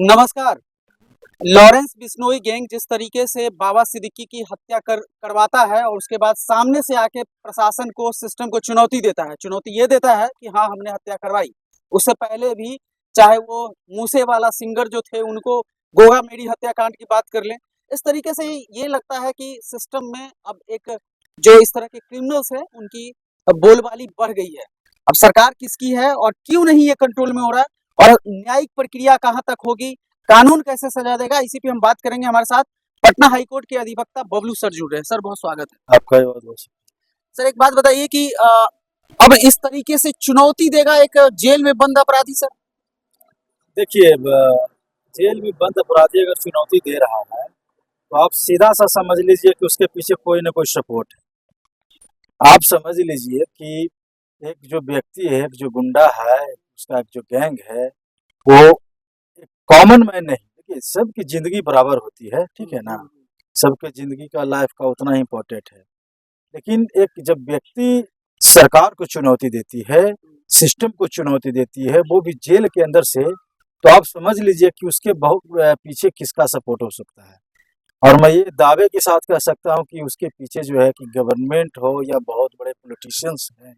नमस्कार। Lawrence Bishnoi gang जिस तरीके से बाबा सिद्दीकी की हत्या करवाता है और उसके बाद सामने से आके प्रशासन को, सिस्टम को चुनौती देता है। चुनौती ये देता है कि हाँ, हमने हत्या करवाई। उससे पहले भी चाहे वो मूसेवाला सिंगर जो थे, उनको गोगा मेडी हत्याकांड की बात कर लें। इस तरीके से ये लगता है कि सिस्टम में अब एक जो इस तरह के क्रिमिनल्स हैं, उनकी बोलबाली बढ़ गई है। अब सरकार किसकी है और क्यों नहीं ये कंट्रोल में हो रहा है, और न्यायिक प्रक्रिया कहाँ तक होगी, कानून कैसे सजा देगा, इसी पे हम बात करेंगे। हमारे साथ पटना हाईकोर्ट के अधिवक्ता बबलू सर जुड़ रहे हैं। सर, बहुत स्वागत है आपका भी बहुत बहुत। सर। एक बात बताइए कि अब इस तरीके से चुनौती देगा एक जेल में बंद अपराधी? सर देखिए, जेल में बंद अपराधी अगर चुनौती दे रहा है तो आप सीधा सा समझ लीजिए कि उसके पीछे कोई ना कोई सपोर्ट है। आप समझ लीजिए कि एक जो व्यक्ति है, एक जो गुंडा है, उसका एक जो गैंग है, वो एक कॉमन मैन नहीं। देखिए, सबकी जिंदगी बराबर होती है, ठीक है ना। सबके जिंदगी का, लाइफ का उतना ही इम्पोर्टेंट है। लेकिन एक जब व्यक्ति सरकार को चुनौती देती है, सिस्टम को चुनौती देती है, वो भी जेल के अंदर से, तो आप समझ लीजिए कि उसके बहुत पीछे किसका सपोर्ट हो सकता है। और मैं ये दावे के साथ कह सकता हूँ कि उसके पीछे जो है कि गवर्नमेंट हो, या बहुत बड़े पॉलिटिशियंस हैं,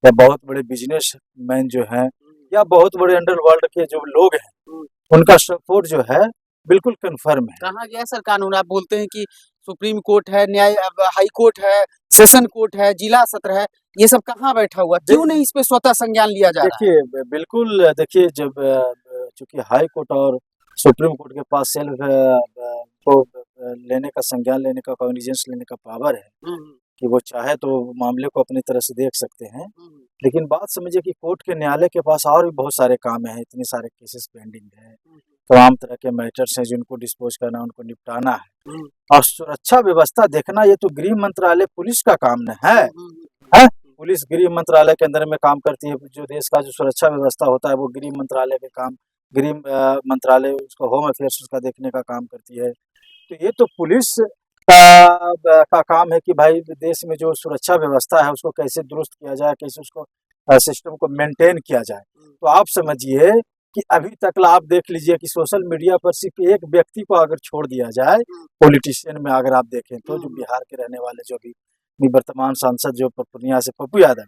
या बहुत बड़े बिजनेसमैन जो हैं, या बहुत बड़े अंडरवर्ल्ड के जो लोग हैं, उनका सपोर्ट जो है बिल्कुल कन्फर्म है। कहाँ गया सर कानून? आप बोलते हैं कि सुप्रीम कोर्ट है, न्याय हाई कोर्ट है, सेशन कोर्ट है, जिला सत्र है, ये सब कहाँ बैठा हुआ? क्यों नहीं इस पे स्वतः संज्ञान लिया जा रहा है? देखिए, बिल्कुल देखिए, जब चूंकि हाई कोर्ट और सुप्रीम कोर्ट के पास सेल्फ को लेने का, संज्ञान लेने का, कॉग्निजेंस लेने का पावर है कि वो चाहे तो मामले को अपनी तरह से देख सकते हैं। लेकिन बात समझिए कि कोर्ट के, न्यायालय के पास और भी बहुत सारे काम हैं, इतने सारे केसेस पेंडिंग हैं, तमाम तरह के मैटर्स हैं जिनको डिस्पोज करना, उनको निपटाना है। और सुरक्षा व्यवस्था देखना, ये तो गृह मंत्रालय, पुलिस का काम न है। पुलिस गृह मंत्रालय के अंदर में काम करती है। जो देश का जो सुरक्षा व्यवस्था होता है, वो गृह मंत्रालय के काम, गृह मंत्रालय उसका होम अफेयर्स उसका देखने का काम करती है। तो ये तो पुलिस का काम है कि भाई देश में जो सुरक्षा व्यवस्था है उसको कैसे दुरुस्त किया जाए, कैसे उसको सिस्टम को मेंटेन किया जाए। तो आप समझिए कि अभी तक आप देख लीजिए कि सोशल मीडिया पर सिर्फ एक व्यक्ति को अगर छोड़ दिया जाए, पॉलिटिशियन में अगर आप देखें तो, जो बिहार के रहने वाले, जो अभी निवर्तमान सांसद जो पूर्णिया से पप्पू यादव है,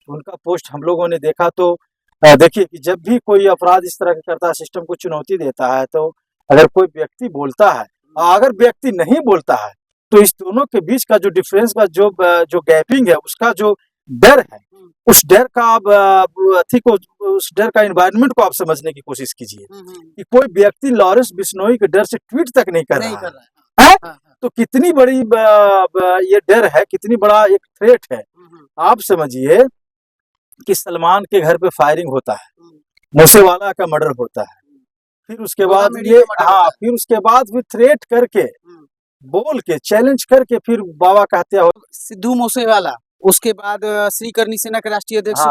उनका पोस्ट हम लोगों ने देखा। तो देखिए कि जब भी कोई अपराध इस तरह का करता है, सिस्टम को चुनौती देता है, तो अगर कोई व्यक्ति बोलता है, अगर व्यक्ति नहीं बोलता है, तो इस दोनों के बीच का जो डिफरेंस का जो गैपिंग है, उसका जो डर है, उस डर का आप उस डर का एनवायरनमेंट को आप समझने की कोशिश कीजिए कि कोई व्यक्ति लॉरेंस बिश्नोई के डर से ट्वीट तक नहीं कर रहा है। तो कितनी बड़ी ये डर है, कितनी बड़ा एक थ्रेट है। आप समझिए कि सलमान के घर पे फायरिंग होता है, मूसेवाला का मर्डर होता है, फिर उसके बाद ये, फिर उसके बाद भी थ्रेट करके, बोल के, चैलेंज करके, फिर बाबा का हत्या हो। सिद्धू मूसेवाला, उसके बाद श्रीकरणी सेना के राष्ट्रीय अध्यक्ष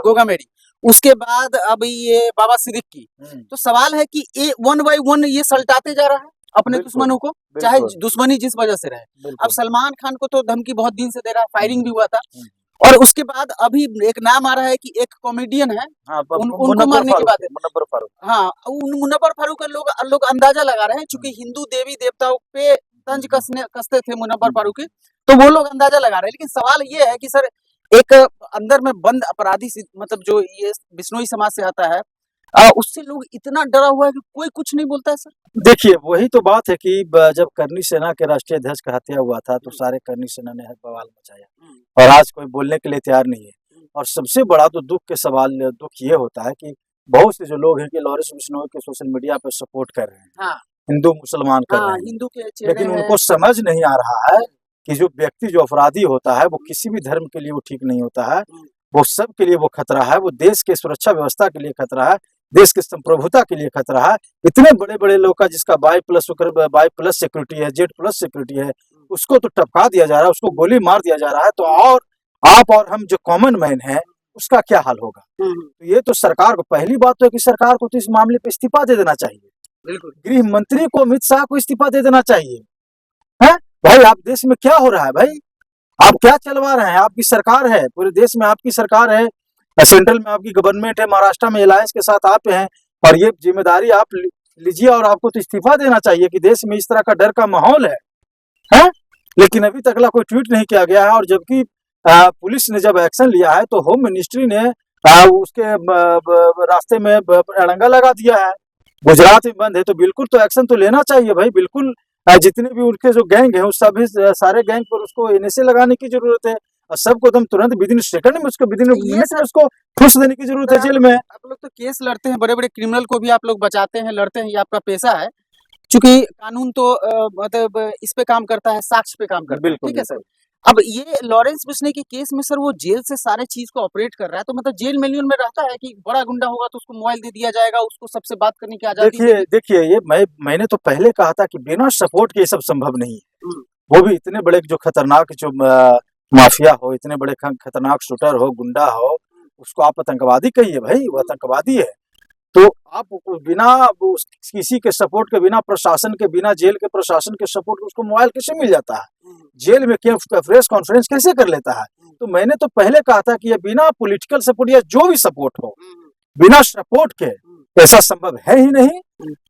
गोगा मेडी, उसके बाद अब ये बाबा सिद्दीकी। तो सवाल है कि ये वन बाय वन ये सल्टाते जा रहा है अपने दुश्मनों को, चाहे दुश्मनी जिस वजह से रहे। अब सलमान खान को तो धमकी बहुत दिन से दे रहा है, फायरिंग भी हुआ था। और उसके बाद अभी एक नाम आ रहा है कि एक कॉमेडियन है, उनको मारने की बात है। मुनव्वर फारूक का लोग अंदाजा लगा रहे हैं, चूंकि हिंदू देवी देवताओं पे तंज कसते थे मुनव्वर फारूक के, तो वो लोग अंदाजा लगा रहे हैं। लेकिन सवाल ये है कि सर, एक अंदर में बंद अपराधी, मतलब जो ये बिश्नोई समाज से आता है, उससे लोग इतना डरा हुआ है कि कोई कुछ नहीं बोलता है। सर देखिए, वही तो बात है कि जब करनी सेना के राष्ट्रीय अध्यक्ष का हत्या हुआ था, तो सारे करनी सेना ने बवाल मचाया, और आज कोई बोलने के लिए तैयार नहीं है। और सबसे बड़ा तो दुख ये होता है कि बहुत से जो लोग हैं कि लॉरेंस बिश्नोई के सोशल मीडिया पर सपोर्ट कर रहे हैं, हिंदू मुसलमान कर रहे हैं, हिंदू के, लेकिन उनको समझ नहीं आ रहा है कि जो व्यक्ति, जो अपराधी होता है, वो किसी भी धर्म के लिए वो ठीक नहीं होता है। वो सब के लिए वो खतरा है, वो देश के सुरक्षा व्यवस्था के लिए खतरा है, देश की संप्रभुता के लिए खतरा है। इतने बड़े बड़े लोग का, जिसका वाई प्लस सिक्योरिटी है, Z+ सिक्योरिटी है, उसको तो टपका दिया जा रहा है, उसको गोली मार दिया जा रहा है। तो और आप और हम जो कॉमन मैन है, उसका क्या हाल होगा? तो ये तो सरकार को, पहली बात तो है कि सरकार को तो इस मामले पे इस्तीफा दे देना चाहिए। बिल्कुल, गृह मंत्री को, अमित शाह को इस्तीफा दे देना चाहिए। है भाई, आप देश में क्या हो रहा है भाई? आप क्या चलवा रहे हैं? आपकी सरकार है, पूरे देश में आपकी सरकार है, सेंट्रल में आपकी गवर्नमेंट है, महाराष्ट्र में अलायंस के साथ आप हैं, और ये जिम्मेदारी आप लीजिए और आपको तो इस्तीफा देना चाहिए कि देश में इस तरह का डर का माहौल है? लेकिन अभी तक कोई ट्वीट नहीं किया गया है। और जबकि पुलिस ने जब एक्शन लिया है तो होम मिनिस्ट्री ने उसके रास्ते में अड़ंगा लगा दिया है। गुजरात में बंद है तो बिल्कुल तो एक्शन तो लेना चाहिए भाई, बिल्कुल। जितने भी उनके जो गैंग है उस सभी सारे गैंग पर उसको एनएसए लगाने की जरूरत है और सबको एकदम तुरंत विदिन सेकंड में उसको विदिन मिनट में उसको ठूस देने की जरूरत है जेल में। आप लोग तो केस लड़ते हैं, बड़े बड़े क्रिमिनल को भी आप लोग बचाते हैं, लड़ते हैं, ये आपका पेशा है। चूंकि कानून तो मतलब इस पे काम करता है, साक्ष्य पे काम करता है, ठीक है सर। अब ये लॉरेंस बिश्नोई के केस में सर वो जेल से सारे चीज को ऑपरेट कर रहा है, तो मतलब जेल मेन्यूल में रहता है कि बड़ा गुंडा होगा तो उसको मोबाइल दे दिया जाएगा, उसको सबसे बात करने की आजादी। देखिए ये मैंने तो पहले कहा था कि बिना सपोर्ट के ये सब संभव नहीं है। वो भी इतने बड़े जो खतरनाक जो माफिया हो, इतने बड़े खतरनाक शूटर हो, गुंडा हो, उसको आप आतंकवादी कहिए भाई, वो आतंकवादी है। तो आप बिना किसी के सपोर्ट के, बिना प्रशासन के, बिना जेल के प्रशासन के सपोर्ट के उसको मोबाइल कैसे मिल जाता है? जेल में क्या प्रेस कॉन्फ्रेंस कैसे कर लेता है? तो मैंने तो पहले कहा था कि ये बिना पॉलिटिकल सपोर्ट या जो भी सपोर्ट हो, बिना सपोर्ट के ऐसा संभव है ही नहीं।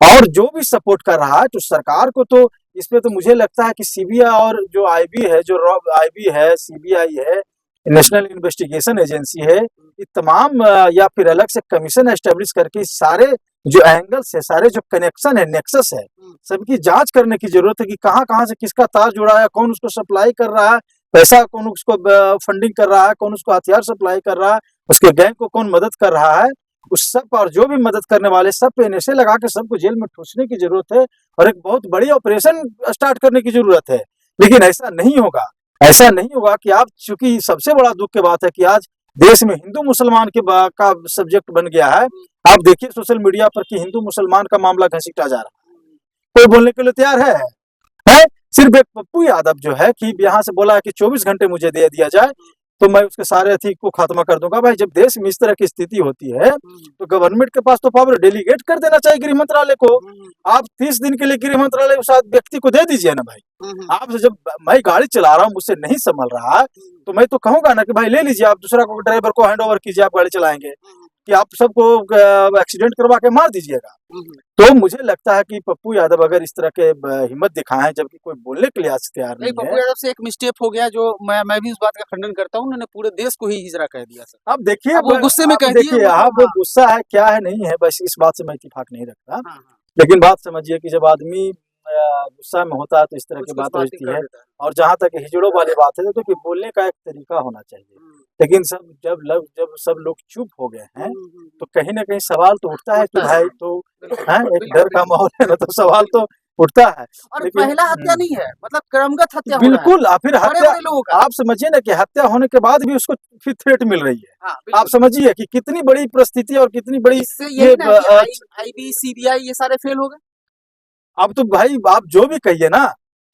और जो भी सपोर्ट कर रहा है तो सरकार को तो इस पे तो मुझे लगता है कि सीबीआई और जो आईबी है, जो आईबी है, सीबीआई है, नेशनल इन्वेस्टिगेशन एजेंसी है, ये तमाम या फिर अलग से कमीशन एस्टेब्लिश करके सारे जो एंगल्स है, सारे जो कनेक्शन है, नेक्सस है, सबकी जांच करने की जरूरत है कि कहां से किसका तार जुड़ा है, कौन उसको सप्लाई कर रहा है, पैसा कौन उसको फंडिंग कर रहा है, कौन उसको हथियार सप्लाई कर रहा है, उसके गैंग को कौन मदद कर रहा है, उस सब और जो भी मदद करने वाले सब पे एनएसए लगा के सबको जेल में ठूसने की जरूरत है और एक बहुत बड़ी ऑपरेशन स्टार्ट करने की जरूरत है। लेकिन ऐसा नहीं होगा, ऐसा नहीं होगा कि आप, चूंकि सबसे बड़ा दुख की बात है कि आज देश में हिंदू मुसलमान का सब्जेक्ट बन गया है। आप देखिए सोशल मीडिया पर कि हिंदू मुसलमान का मामला घसीटा जा रहा है, कोई बोलने के लिए तैयार है? सिर्फ एक पप्पू यादव जो है कि यहाँ से बोला है कि 24 घंटे मुझे दे दिया जाए तो मैं उसके सारे अथी को खात्मा कर दूंगा। भाई जब देश में इस तरह की स्थिति होती है तो गवर्नमेंट के पास तो पावर डेलीगेट कर देना चाहिए गृह मंत्रालय को। आप 30 दिन के लिए गृह मंत्रालय उस व्यक्ति को दे दीजिए ना भाई। आप जब मैं गाड़ी चला रहा हूँ, मुझसे नहीं संभल रहा तो मैं तो कहूंगा ना कि भाई ले लीजिए, आप दूसरा को ड्राइवर को हैंड ओवर कीजिए, आप गाड़ी चलाएंगे कि आप सबको एक्सीडेंट करवा के मार दीजिएगा। तो मुझे लगता है कि पप्पू यादव अगर इस तरह के हिम्मत दिखाएं जबकि कोई बोलने के लिए आज तैयार नहीं है। पप्पू यादव से एक मिस्टेक हो गया जो मैं भी उस बात का खंडन करता हूं, उन्होंने पूरे देश को ही हिजरा कह दिया सर। अब देखिए वो गुस्से में कह दिया, देखिए आप गुस्सा है क्या है नहीं है, बस इस बात से मैं इत्तेफाक नहीं रखता। लेकिन बात समझिए कि जब आदमी गुस्सा में होता है तो इस तरह की बात होती है। और जहाँ तक हिजड़ों वाली बात है तो कि बोलने का एक तरीका होना चाहिए। लेकिन जब सब लोग चुप हो गए हैं तो कहीं ना कहीं सवाल तो उठता है कि भाई तो एक डर का माहौल है ना, तो सवाल तो उठता है। और पहला हत्या नहीं है, मतलब क्रमगत हत्या बिल्कुल। फिर हत्या आप समझिए ना कि हत्या होने के बाद भी उसको फिर थ्रेट मिल रही है। आप समझिए कि कितनी बड़ी परिस्थिति और कितनी बड़ी आईबी सीबीआई ये सारे फेल हो गए। अब तो भाई आप जो भी कहिए ना,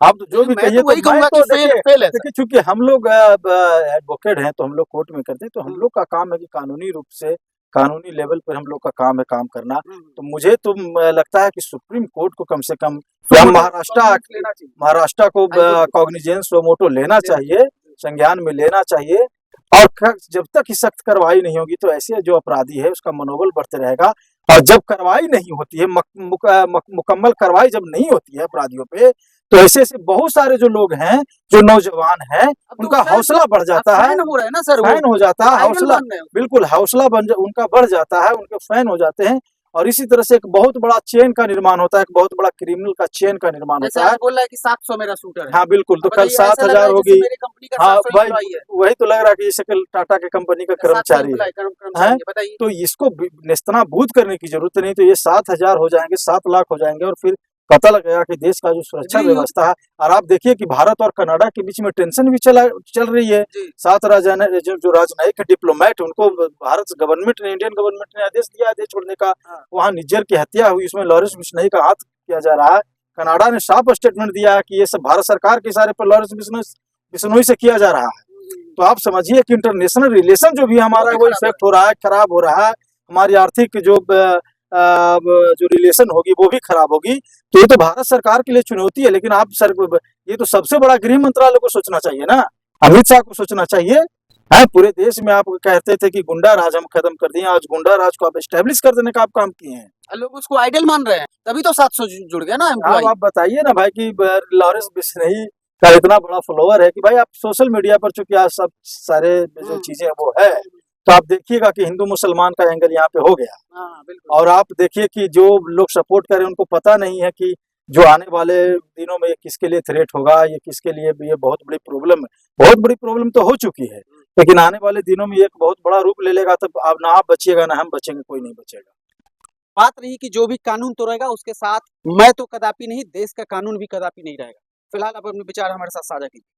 आप तो जो भी कहिए, वही कहूंगा कि फेल है। देखिए चूंकि हम लोग एडवोकेट हैं तो हम लोग कोर्ट में करते हैं, तो हम लोग का काम है कि कानूनी रूप से, कानूनी लेवल पर हम लोग का काम है काम करना। तो मुझे तो लगता है कि सुप्रीम कोर्ट को कम से कम या महाराष्ट्र को कॉग्निजेंस मोटो लेना चाहिए, संज्ञान में लेना चाहिए। और जब तक ही सख्त कार्रवाई नहीं होगी तो ऐसे जो अपराधी है उसका मनोबल बढ़ते रहेगा। और जब कार्रवाई नहीं होती है, मुकम्मल कार्रवाई जब नहीं होती है अपराधियों पे, तो ऐसे बहुत सारे जो लोग हैं, जो नौजवान हैं, उनका हौसला बढ़ जाता है, फैन हो जाता है, हौसला बिल्कुल हौसला उनका बढ़ जाता है, उनके फैन हो जाते हैं। और इसी तरह से एक बहुत बड़ा चेन का निर्माण होता है, एक बहुत बड़ा क्रिमिनल का चेन का निर्माण होता है। बोल रहा है कि 700 मेरा शूटर है। हाँ बिल्कुल, तो कल 7,000 होगी। हाँ भाई वही तो लग रहा है कि जैसे कल टाटा के कंपनी का कर्मचारी है। तो इसको नेस्तनाबूद करने की जरूरत नहीं, तो ये 7,000 हो जाएंगे, 7 लाख हो जाएंगे और फिर पता लगेगा कि देश का जो सुरक्षा व्यवस्था है। और आप देखिए कि भारत और कनाडा के बीच में टेंशन भी चल रही है। 7 जो राजनयिक डिप्लोमेट, उनको भारत गवर्नमेंट ने, इंडियन गवर्नमेंट ने आदेश दिया है देश छोड़ने का। वहाँ निज्जर की हत्या हुई, उसमें लॉरेंस बिश्नोई का हाथ किया जा रहा है। कनाडा ने साफ स्टेटमेंट दिया है कि ये सब भारत सरकार के इशारे पर लॉरेंस बिश्नोई से किया जा रहा है। तो आप समझिए कि इंटरनेशनल रिलेशन जो भी हमारा वो इफेक्ट हो रहा है, खराब हो रहा है। हमारी आर्थिक जो रिलेशन होगी वो भी खराब होगी। तो ये तो भारत सरकार के लिए चुनौती है। लेकिन आप ये तो सबसे बड़ा गृह मंत्रालय को सोचना चाहिए ना, अमित शाह को सोचना चाहिए है। पूरे देश में आप कहते थे कि गुंडा राज हम खत्म कर दिए, आज गुंडा राज को आप एस्टेब्लिश कर देने का आप काम किए हैं। लोग उसको आइडल मान रहे हैं, तभी तो 700 जुड़ गया ना अब एम्प्लॉय। आप बताइए ना भाई कि लॉरेंस बिश्नोई का इतना बड़ा फॉलोअर है कि भाई आप सोशल मीडिया पर चूंकि आज सब सारे जो चीजें वो है, तो आप देखिएगा कि हिंदू मुसलमान का एंगल यहाँ पे हो गया। बिल्कुल। और आप देखिए कि जो लोग सपोर्ट कर रहे हैं उनको पता नहीं है कि जो आने वाले दिनों में ये किसके लिए थ्रेट होगा, ये किसके लिए ये बहुत बड़ी प्रॉब्लम है। बहुत बड़ी प्रॉब्लम तो हो चुकी है, लेकिन आने वाले दिनों में ये एक बहुत बड़ा रूप ले लेगा, तब अब ना आप बचिएगा ना हम बचेंगे, कोई नहीं बचेगा। बात रही कि जो भी कानून तो रहेगा उसके साथ मैं तो कदापि नहीं, देश का कानून भी कदापि नहीं रहेगा। फिलहाल आप अपने विचार हमारे साथ साझा कीजिए।